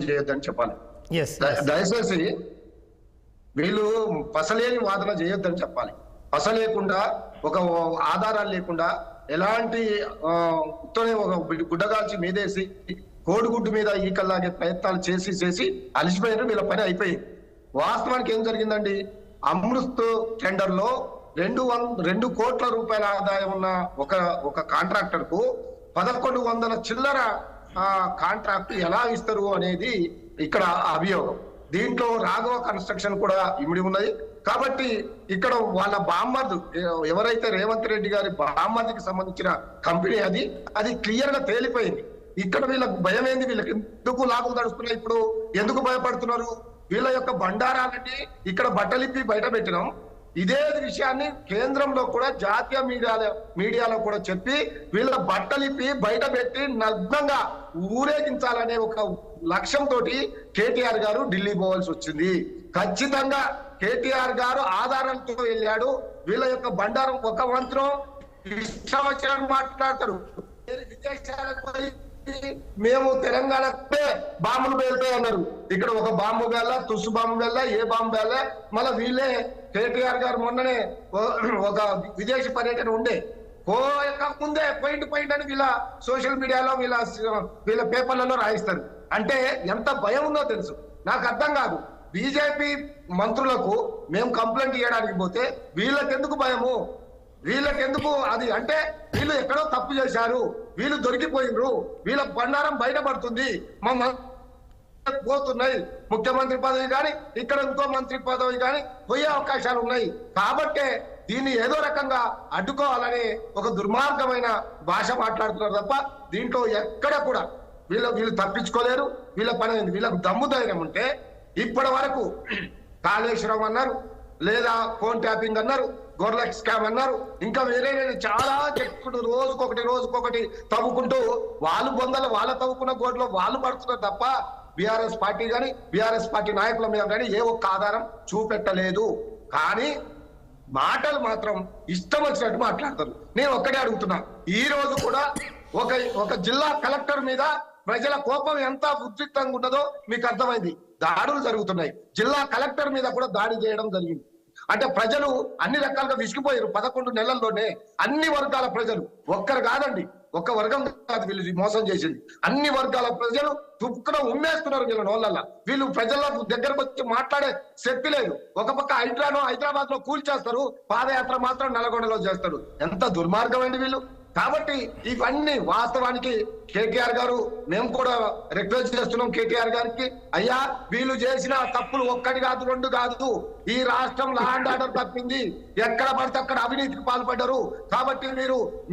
చేయొద్దని చెప్పాలి. దయచేసి వీళ్ళు పసలేని వాదన చేయొద్దని చెప్పాలి. పస లేకుండా, ఒక ఆధారాలు లేకుండా, ఎలాంటి ఒక గుడ్డగాల్చి మీదేసి కోడిగుడ్డు మీద ఈకల్లాగే ప్రయత్నాలు చేసి అలిసిపోయారు. వీళ్ళ పని అయిపోయింది. వాస్తవానికి ఏం జరిగిందండి, అమృత్ టెండర్ లో 2 కోట్ల రూపాయల ఆదాయం ఉన్న ఒక కాంట్రాక్టర్ కు 1100 చిల్లర కాంట్రాక్ట్ ఎలా ఇస్తారు అనేది ఇక్కడ అభియోగం. దీంట్లో రాఘవ కన్స్ట్రక్షన్ కూడా ఇమిడి ఉన్నది. కాబట్టి ఇక్కడ వాళ్ళ బామ్మర్దు ఎవరైతే రేవంత్ రెడ్డి గారి బామ్మర్దికి సంబంధించిన కంపెనీ అది క్లియర్ గా తేలిపోయింది. ఇక్కడ వీళ్ళకి భయం ఏంది? వీళ్ళకి ఎందుకు లాభం తడుస్తున్నాయి? ఇప్పుడు ఎందుకు భయపడుతున్నారు? వీళ్ళ యొక్క బండారాలని ఇక్కడ బట్టలిప్పి బయట పెట్టినాం. ఇదే విషయాన్ని కేంద్రంలో కూడా, జాతీయ మీడియాలో కూడా చెప్పి వీళ్ళ బట్టలిప్పి బయట పెట్టి నగ్నంగా ఊరేగించాలనే ఒక లక్ష్యంతో కేటీఆర్ గారు ఢిల్లీ పోవాల్సి వచ్చింది. ఖచ్చితంగా కేటీఆర్ గారు ఆధారాలతో వెళ్ళాడు. వీళ్ళ యొక్క బండారం ఒక మంత్రం ఇష్టం వచ్చినట్టు మాట్లాడతారు. విదేశాలకు పోయి మేము తెలంగాణకే బాంబులు పేలుతాయి అన్నారు. ఇక్కడ ఒక బాంబు వేళ, తుస్సు బాంబు వేళ, ఏ బాంబు వేళ, మళ్ళీ వీళ్ళే కేటీఆర్ గారు మొన్ననే ఒక విదేశీ పర్యటన ఉండే ముందే పాయింట్ అని వీళ్ళ సోషల్ మీడియాలో వీళ్ళ పేపర్లలో రాయిస్తారు. అంటే ఎంత భయం ఉందో తెలుసు. నాకు అర్థం కాదు. బీజేపీ మంత్రులకు మేము కంప్లైంట్ ఇవ్వడానికి పోతే వీళ్ళకెందుకు భయము? వీళ్ళకెందుకు అది? అంటే వీళ్ళు ఎక్కడో తప్పు చేశారు, వీళ్ళు దొరికిపోయినరు, వీళ్ళ బండారం బయటపడుతుంది, పోతున్నాయి. ముఖ్యమంత్రి పదవి కానీ, ఇక్కడ ఇంకో మంత్రి పదవి కానీ పోయే అవకాశాలు ఉన్నాయి. కాబట్టే దీన్ని ఏదో రకంగా అడ్డుకోవాలని ఒక దుర్మార్గమైన భాష మాట్లాడుతున్నారు తప్ప దీంట్లో ఎక్కడ కూడా వీళ్ళు తప్పించుకోలేరు. వీళ్ళ పని అయింది. వీళ్ళకు దమ్ము ధైర్యం ఉంటే ఇప్పటి వరకు కాళేశ్వరం అన్నారు, లేదా ఫోన్ ట్యాపింగ్ అన్నారు, గొర్రెక్ స్కామ్ అన్నారు, ఇంకా వేరే చాలా చెప్పుకుంటూ రోజుకొకటి తవ్వుకుంటూ వాళ్ళు బొందలు వాళ్ళ తవ్వుకున్న గోడ్లో వాళ్ళు పడుతున్నారు తప్ప బీఆర్ఎస్ పార్టీ కానీ, బీఆర్ఎస్ పార్టీ నాయకుల మీద కానీ ఏ ఒక్క ఆధారం చూపెట్టలేదు. కానీ మాటలు మాత్రం ఇష్టం వచ్చినట్టు మాట్లాడతారు. నేను ఒక్కడే అడుగుతున్నా, ఈ రోజు కూడా ఒక జిల్లా కలెక్టర్ మీద ప్రజల కోపం ఎంత ఉద్రిక్తంగా ఉన్నదో మీకు అర్థమైంది. దాడులు జరుగుతున్నాయి. జిల్లా కలెక్టర్ మీద కూడా దాడి చేయడం జరిగింది. అంటే ప్రజలు అన్ని రకాలుగా విసిగిపోయారు. 11 నెలల్లోనే అన్ని వర్గాల ప్రజలు, ఒక్కరు కాదండి, ఒక్క వర్గం కాదు వీళ్ళు మోసం చేసింది. అన్ని వర్గాల ప్రజలు తుప్పున ఉమ్మేస్తున్నారు వీళ్ళ నోళ్ళ. వీళ్ళు ప్రజలకు దగ్గరకు వచ్చి మాట్లాడే శక్తి లేదు. ఒక పక్క హైదరాబాద్ లో కూల్చేస్తారు, పాదయాత్ర మాత్రం నల్గొండలో చేస్తారు. ఎంత దుర్మార్గం వీళ్ళు. కాబట్టి ఇవన్నీ వాస్తవానికి కేటీఆర్ గారు, మేము కూడా రిక్వెస్ట్ చేస్తున్నాం కేటీఆర్ గారికి, అయ్యా వీళ్ళు చేసిన తప్పులు 1 కాదు 2 కాదు, ఈ రాష్ట్రం లా అండ్ ఆర్డర్ తప్పింది, ఎక్కడ పడితే అక్కడ అవినీతికి పాల్పడ్డారు. కాబట్టి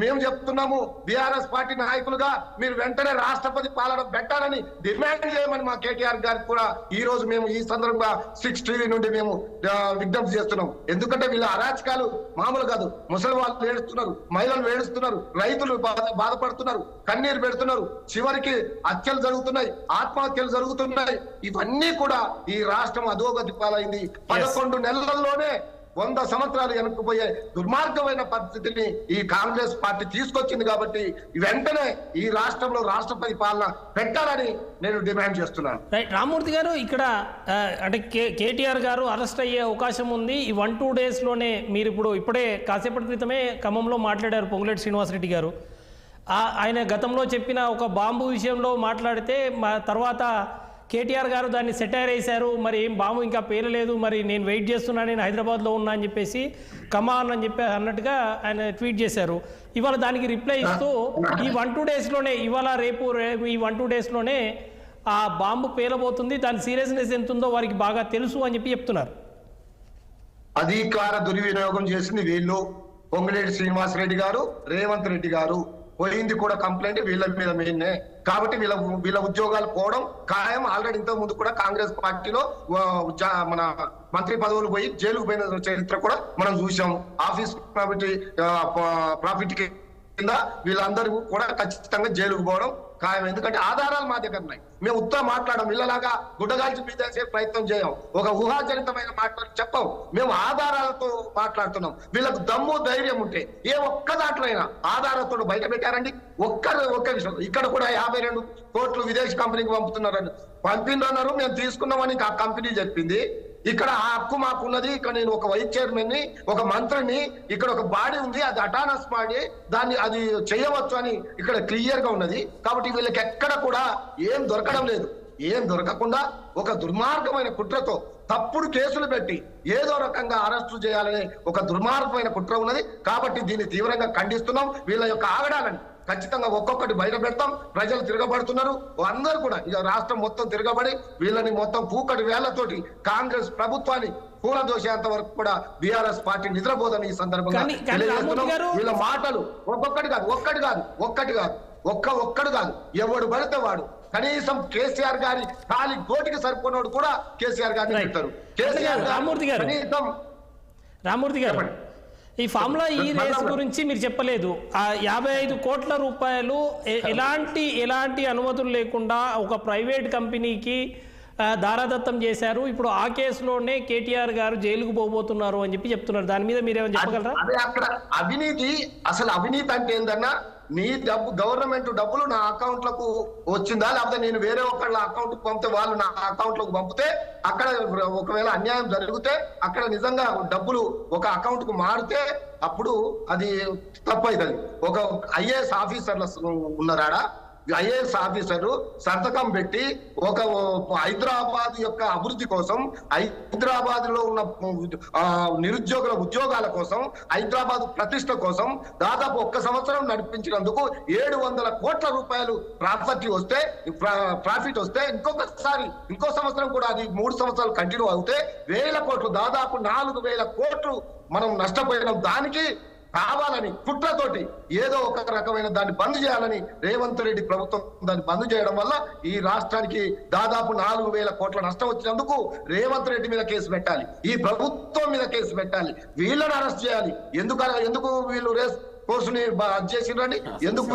మేము చెప్తున్నాము, బీఆర్ఎస్ పార్టీ నాయకులుగా మీరు వెంటనే రాష్ట్రపతి పాలన పెట్టాలని డిమాండ్ చేయమని మా కేటీఆర్ గారికి కూడా ఈ రోజు మేము ఈ సందర్భంగా 6 టీవీ నుండి మేము విజ్ఞప్తి చేస్తున్నాం. ఎందుకంటే వీళ్ళ అరాచకాలు మామూలు కాదు. ముసలి వాళ్ళు ఏడుస్తున్నారు, మహిళలు ఏడుస్తున్నారు, రైతులు బాధపడుతున్నారు, కన్నీరు పెడుతున్నారు, చివరికి హత్యలు జరుగుతున్నాయి, ఆత్మహత్యలు జరుగుతున్నాయి. ఇవన్నీ కూడా ఈ రాష్ట్రం అధోగతి పాలైంది. 11 నెలల్లోనే 100 సంవత్సరాలు వెనక్కిపోయే దుర్మార్గమైన పరిస్థితిని ఈ కాంగ్రెస్ పార్టీ తీసుకొచ్చింది. కాబట్టి వెంటనే ఈ రాష్ట్రంలో రాష్ట్రపతి పాలన పెట్టాలని నేను డిమాండ్ చేస్తున్నాను. రైట్ రామ్మూర్తి గారు, ఇక్కడ అంటే కేటీఆర్ గారు అరెస్ట్ అయ్యే అవకాశం ఉంది. ఈ 1-2 డేస్లోనే మీరు ఇప్పుడే కాసేపటి క్రితమే ఖమ్మంలో మాట్లాడారు పొంగులేటి శ్రీనివాసరెడ్డి గారు. ఆయన గతంలో చెప్పిన ఒక బాంబు విషయంలో మాట్లాడితే తర్వాత కేటీఆర్ గారు దాన్ని సెటైర్ వేశారు. మరి ఏం బాంబు ఇంకా పేలలేదు, మరి నేను వెయిట్ చేస్తున్నా, నేను హైదరాబాద్లో ఉన్నా అని చెప్పేసి కమాన్ అని చెప్పి అన్నట్టుగా ఆయన ట్వీట్ చేశారు. ఇవాళ దానికి రిప్లై ఇస్తూ ఈ 1-2 డేస్లోనే, ఇవాళ రేపు ఈ 1-2 డేస్లోనే ఆ బాంబు పేలబోతుంది, దాని సీరియస్నెస్ ఎంత ఉందో వారికి బాగా తెలుసు అని చెప్పి చెప్తున్నారు. అధికార దుర్వినియోగం చేసింది వీళ్ళు, పొంగులేటి శ్రీనివాసరెడ్డి గారు, రేవంత్ రెడ్డి గారు. పోయింది కూడా కంప్లైంట్ వీళ్ళ మీద మెయిన్నే. కాబట్టి వీళ్ళ ఉద్యోగాలు పోవడం ఖాయం. ఆల్రెడీ ఇంతకు ముందు కూడా కాంగ్రెస్ పార్టీలో మన మంత్రి పదవులు పోయి జైలుకు పోయిన చరిత్ర కూడా మనం చూసాం. ఆఫీస్ ప్రాఫిట్ కింద వీళ్ళందరూ కూడా ఖచ్చితంగా జైలుకు పోవడం ఖాయం. ఎందుకంటే ఆధారాలు మా దగ్గర ఉన్నాయి. మేము ఉత్తరం మాట్లాడడం ఇళ్ళలాగా గుడ్డగాల్చి మీదేసే ప్రయత్నం చేయం. ఒక ఊహాజనితమైన మాటలు చెప్పం. మేము ఆధారాలతో మాట్లాడుతున్నాం. వీళ్ళకు దమ్ము ధైర్యం ఉంటే ఏ ఒక్క దాంట్లో అయినా ఆధారాలతో బయట పెట్టారండి. ఒక్క విషయం ఇక్కడ కూడా 52 కోట్లు విదేశీ కంపెనీకి పంపుతున్నారని పంపిందన్నారు. మేము తీసుకున్నామని ఆ కంపెనీ చెప్పింది. ఇక్కడ ఆ హక్కు మాకున్నది. ఇక్కడ నేను ఒక వైస్ చైర్మన్ ని, ఒక మంత్రిని, ఇక్కడ ఒక బాడీ ఉంది, అది అటానస్ బాడీ, దాన్ని అది చేయవచ్చు అని ఇక్కడ క్లియర్ గా ఉన్నది. కాబట్టి వీళ్ళకి ఎక్కడ కూడా ఏం దొరకడం లేదు. ఏం దొరకకుండా ఒక దుర్మార్గమైన కుట్రతో తప్పుడు కేసులు పెట్టి ఏదో రకంగా అరెస్టు చేయాలనే ఒక దుర్మార్గమైన కుట్ర ఉన్నది. కాబట్టి దీన్ని తీవ్రంగా ఖండిస్తున్నాం. వీళ్ళ యొక్క ఆగడాలని ఖచ్చితంగా ఒక్కొక్కటి బయట పెడతాం. ప్రజలు తిరగబడుతున్నారు. అందరూ కూడా ఇక రాష్ట్రం మొత్తం తిరగబడి వీళ్ళని మొత్తం పూకటి వేళ్లతోటి కాంగ్రెస్ ప్రభుత్వాన్ని కూలదోసేంత వరకు కూడా బీఆర్ఎస్ పార్టీ నిద్రపోదని ఈ సందర్భంగా తెలియజేస్తున్నాం. వీళ్ళ మాటలు ఒక్కటి కాదు ఎవడు పడితే వాడు, కనీసం కేసీఆర్ గారి ఖాళీ గోటికి సరిపోయినోడు కూడా కేసీఆర్ గారిని పెడతారు. కేసీఆర్ రామూర్తి గారు ఈ ఫార్ములా ఈ రేస్ గురించి మీరు చెప్పలేదు. ఆ 55 కోట్ల రూపాయలు ఎలాంటి అనుమతులు లేకుండా ఒక ప్రైవేట్ కంపెనీకి దారాదత్తం చేశారు. ఇప్పుడు ఆ కేసులోనే కేటీఆర్ గారు జైలుకు పోబోతున్నారు అని చెప్తున్నారు. దాని మీద మీరేమైనా చెప్పగలరా? అదే అక్కడ అవినీతి. అసలు అవినీతి అంటే ఏందన్నా, నీ డబ్బు గవర్నమెంట్ డబ్బులు నా అకౌంట్ లకు వచ్చిందా, లేకపోతే నేను వేరే ఒకళ్ళ అకౌంట్ పంపితే వాళ్ళు నా అకౌంట్ లకు పంపితే అక్కడ ఒకవేళ అన్యాయం జరిగితే అక్కడ నిజంగా డబ్బులు ఒక అకౌంట్ కు మారితే అప్పుడు అది తప్పు అవుతుంది. ఒక ఐఏఎస్ ఆఫీసర్లు ఉన్నారాడా, ఐఏఎస్ ఆఫీసర్ సంతకం పెట్టి ఒక హైదరాబాద్ యొక్క అభివృద్ధి కోసం, హైదరాబాద్ లో ఉన్న నిరుద్యోగుల ఉద్యోగాల కోసం, హైదరాబాద్ ప్రతిష్ట కోసం దాదాపు 1 సంవత్సరం నడిపించినందుకు 700 కోట్ల రూపాయలు ప్రాఫిట్ వస్తే ఇంకో సంవత్సరం కూడా అది 3 సంవత్సరాలు కంటిన్యూ అవుతే 1000 కోట్లు, దాదాపు 4000 కోట్లు మనం నష్టపోయినాం. దానికి కావాలని కుట్రతోటి ఏదో ఒక రకమైన దాన్ని బంద్ చేయాలని రేవంత్ రెడ్డి ప్రభుత్వం దాన్ని బంద్ చేయడం వల్ల ఈ రాష్ట్రానికి దాదాపు 4000 కోట్ల నష్టం వచ్చినందుకు రేవంత్ రెడ్డి మీద కేసు పెట్టాలి, ఈ ప్రభుత్వం మీద కేసు పెట్టాలి, వీళ్ళని అరెస్ట్ చేయాలి. ఎందుకు వీళ్ళు రేస్ కోర్సుని చేసిండ్రని ఎందుకు